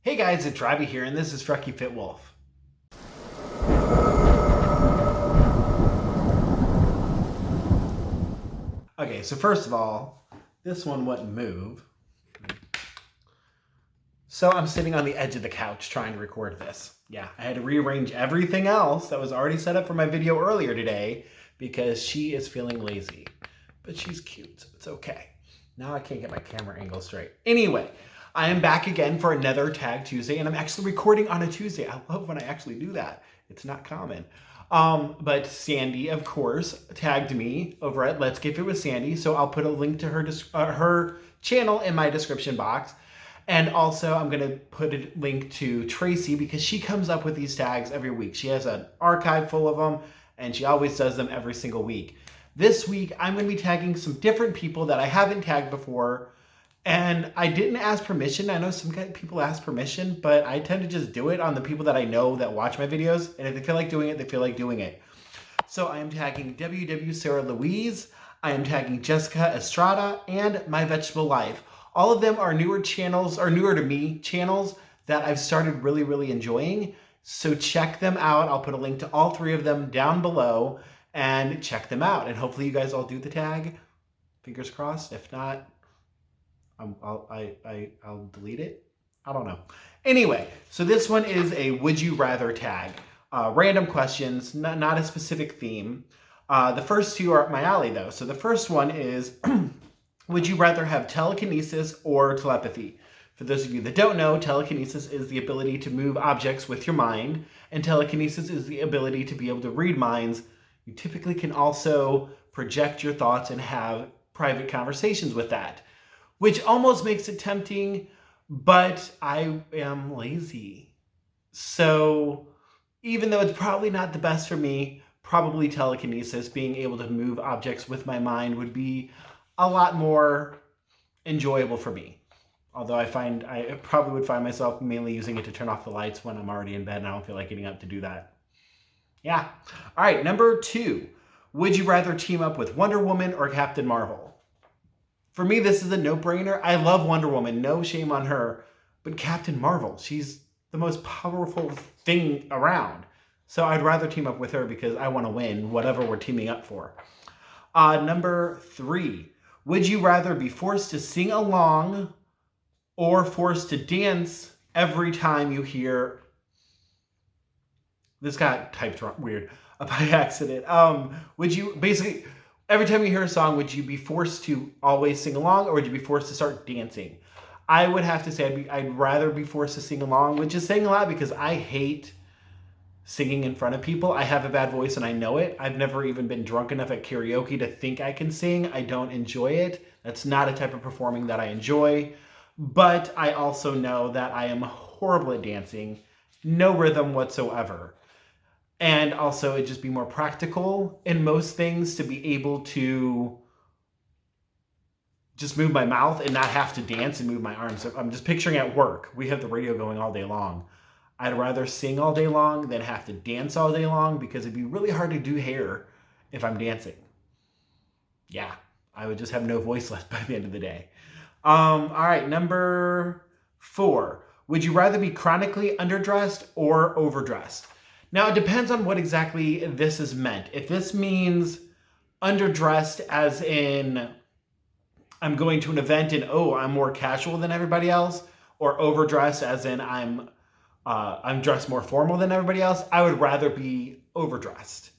Hey guys, it's Robbie here, and this is Frecky Fit Wolf. Okay, so first of all, this one wouldn't move. So I'm sitting on the edge of the couch trying to record this. Yeah, I had to rearrange everything else that was already set up for my video earlier today because she is feeling lazy. But she's cute, so it's okay. Now I can't get my camera angle straight. Anyway, I am back again for another Tag Tuesday, and I'm actually recording on a Tuesday. I love when I actually do that. It's not common. But Sandy, of course, tagged me over at Let's Get Fit with Sandy, so I'll put a link to her channel in my description box. And also, I'm going to put a link to Tracy because she comes up with these tags every week. She has an archive full of them, and she always does them every single week. This week, I'm going to be tagging some different people that I haven't tagged before. And I didn't ask permission. I know some people ask permission, but I tend to just do it on the people that I know that watch my videos. And if they feel like doing it, they feel like doing it. So I am tagging WW Sarah Louise. I am tagging Jessica Estrada and My Vegetable Life. All of them are newer channels, or newer to me channels that I've started really enjoying. So check them out. I'll put a link to all three of them down below and check them out. And hopefully you guys all do the tag. Fingers crossed. If not, I'll delete it. I don't know. Anyway, so this one is a would you rather tag. Random questions, not a specific theme. The first two are up my alley though. So the first one is, would you rather have telekinesis or telepathy? For those of you that don't know, telekinesis is the ability to move objects with your mind, and telekinesis is the ability to be able to read minds. You typically can also project your thoughts and have private conversations with that, which almost makes it tempting, but I am lazy. So even though it's probably not the best for me, probably telekinesis, being able to move objects with my mind, would be a lot more enjoyable for me. Although I probably would find myself mainly using it to turn off the lights when I'm already in bed and I don't feel like getting up to do that. Yeah. All right, number 2. Would you rather team up with Wonder Woman or Captain Marvel? For me, this is a no-brainer. I love Wonder Woman, no shame on her. But Captain Marvel, she's the most powerful thing around. So I'd rather team up with her because I want to win whatever we're teaming up for. Number 3. Would you rather be forced to sing along or forced to dance every time you hear... This got typed weird by accident. Would you basically... Every time you hear a song, would you be forced to always sing along, or would you be forced to start dancing? I would have to say I'd rather be forced to sing along, which is saying a lot because I hate singing in front of people. I have a bad voice and I know it. I've never even been drunk enough at karaoke to think I can sing. I don't enjoy it. That's not a type of performing that I enjoy. But I also know that I am horrible at dancing, no rhythm whatsoever. And also it'd just be more practical in most things to be able to just move my mouth and not have to dance and move my arms. I'm just picturing at work, we have the radio going all day long. I'd rather sing all day long than have to dance all day long because it'd be really hard to do hair if I'm dancing. Yeah, I would just have no voice left by the end of the day. All right, number 4. Would you rather be chronically underdressed or overdressed? Now, it depends on what exactly this is meant. If this means underdressed as in I'm going to an event and, oh, I'm more casual than everybody else, or overdressed as in I'm dressed more formal than everybody else, I would rather be overdressed.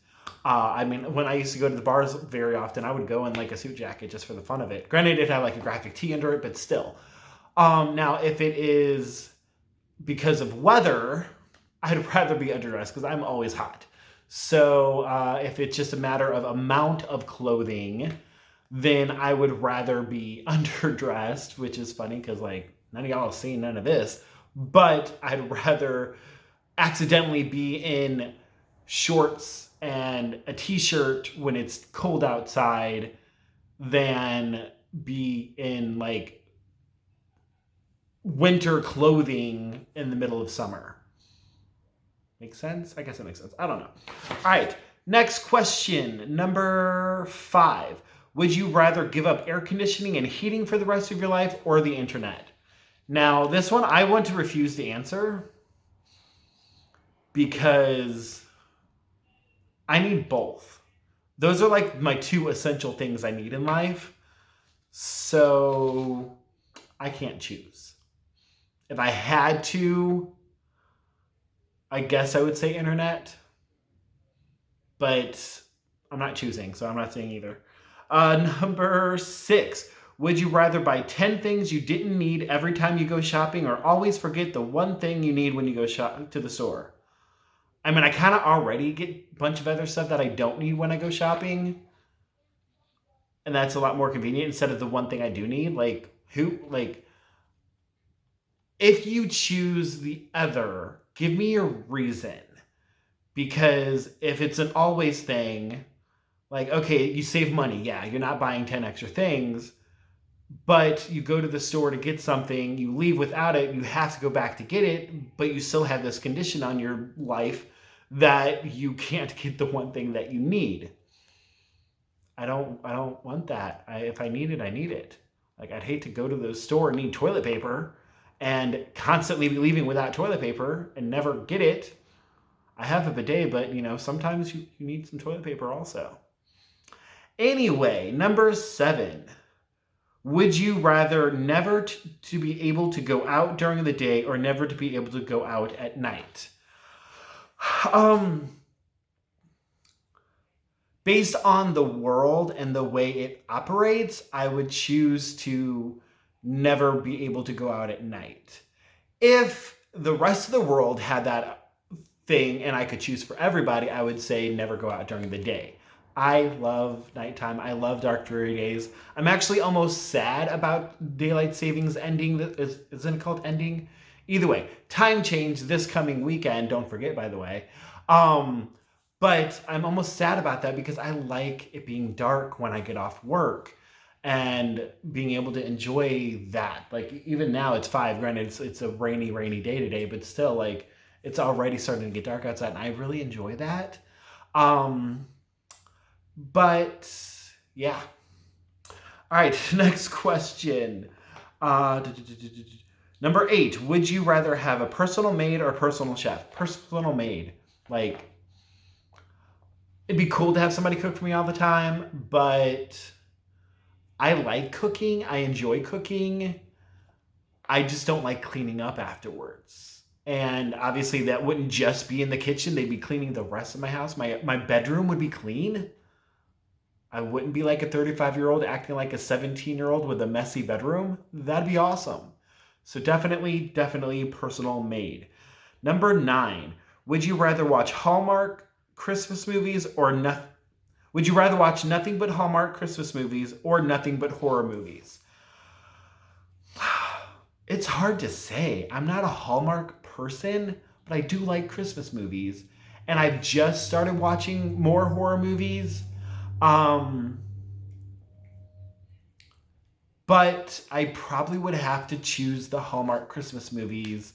I mean, when I used to go to the bars very often, I would go in like a suit jacket just for the fun of it. Granted, it had like a graphic tee under it, but still. Now, if it is because of weather, I'd rather be underdressed because I'm always hot. So if it's just a matter of amount of clothing, then I would rather be underdressed, which is funny because like none of y'all have seen none of this. But I'd rather accidentally be in shorts and a t-shirt when it's cold outside than be in like winter clothing in the middle of summer. Make sense? I guess that makes sense. I don't know. All right. Next question. Number 5. Would you rather give up air conditioning and heating for the rest of your life or the internet? Now, this one I want to refuse to answer because I need both. Those are like my two essential things I need in life. So I can't choose. If I had to, I guess I would say internet, but I'm not choosing, so I'm not saying either. Number 6. Would you rather buy 10 things you didn't need every time you go shopping or always forget the one thing you need when you go to the store? I mean, I kind of already get a bunch of other stuff that I don't need when I go shopping. And that's a lot more convenient instead of the one thing I do need. If you choose the other, give me your reason. Because if it's an always thing, like, okay, you save money. Yeah, you're not buying 10 extra things, but you go to the store to get something, you leave without it, you have to go back to get it, but you still have this condition on your life that you can't get the one thing that you need. I don't want that. If I need it, I need it. Like, I'd hate to go to the store and need toilet paper and constantly be leaving without toilet paper and never get it. I have a bidet, but sometimes you need some toilet paper also. Anyway, number 7. Would you rather never to be able to go out during the day or never to be able to go out at night? Based on the world and the way it operates, I would choose to never be able to go out at night. If the rest of the world had that thing and I could choose for everybody, I would say never go out during the day. I love nighttime. I love dark, dreary days. I'm actually almost sad about daylight savings ending. Isn't it called ending? Either way, time change this coming weekend. Don't forget, by the way. But I'm almost sad about that because I like it being dark when I get off work and being able to enjoy that. Like, even now it's 5. Granted, it's a rainy day today, but still, like, it's already starting to get dark outside, and I really enjoy that. But yeah. All right, next question. Number 8. Would you rather have a personal maid or a personal chef? Personal maid. Like, it'd be cool to have somebody cook for me all the time, but I like cooking. I enjoy cooking. I just don't like cleaning up afterwards. And obviously that wouldn't just be in the kitchen. They'd be cleaning the rest of my house. My bedroom would be clean. I wouldn't be like a 35-year-old acting like a 17-year-old with a messy bedroom. That'd be awesome. So definitely personal maid. Number 9. Would you rather watch Hallmark Christmas movies or nothing? Would you rather watch nothing but Hallmark Christmas movies or nothing but horror movies? It's hard to say. I'm not a Hallmark person, but I do like Christmas movies. And I've just started watching more horror movies. But I probably would have to choose the Hallmark Christmas movies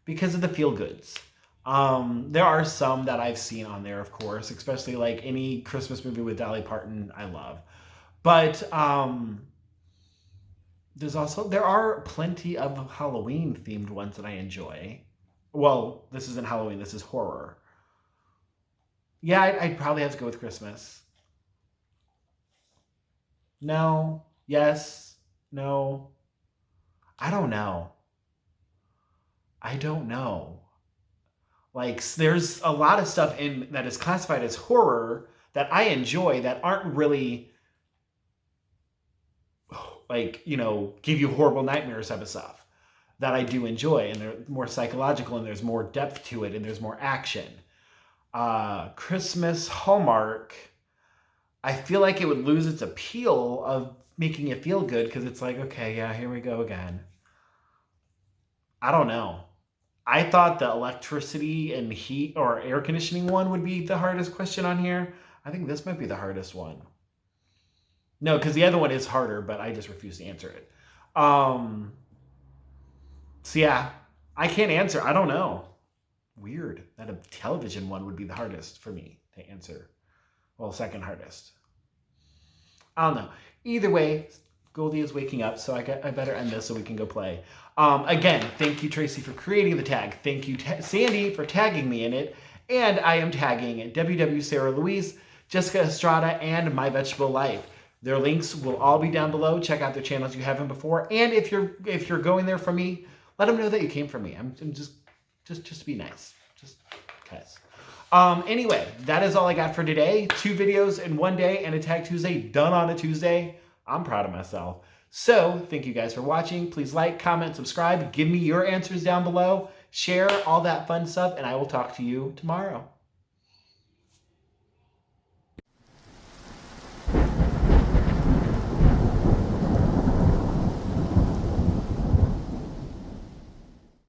because of the feel-goods. There are some that I've seen on there, of course, especially like any Christmas movie with Dolly Parton, I love. But there are plenty of Halloween themed ones that I enjoy. Well, this isn't Halloween, this is horror. Yeah, I'd probably have to go with Christmas. No, yes, no. I don't know. I don't know. Like, there's a lot of stuff in that is classified as horror that I enjoy that aren't really like, give you horrible nightmares type of stuff that I do enjoy, and they're more psychological and there's more depth to it and there's more action. Christmas Hallmark, I feel like it would lose its appeal of making you feel good because it's like, okay, yeah, here we go again. I don't know. I thought the electricity and heat or air conditioning one would be the hardest question on here. I think this might be the hardest one. No, because the other one is harder, but I just refuse to answer it. So yeah, I can't answer. I don't know. Weird that a television one would be the hardest for me to answer. Well, second hardest. I don't know. Either way, Goldie is waking up, so I better end this so we can go play. Again, thank you, Tracy, for creating the tag. Thank you, Sandy, for tagging me in it. And I am tagging WW Sarah Louise, Jessica Estrada, and My Vegetable Life. Their links will all be down below. Check out their channels if you haven't before. And if you're going there from me, let them know that you came from me. I'm just be nice. Just cause. Anyway, that is all I got for today. 2 videos in one day and a Tag Tuesday done on a Tuesday. I'm proud of myself. So thank you guys for watching. Please like, comment, subscribe. Give me your answers down below. Share all that fun stuff, and I will talk to you tomorrow.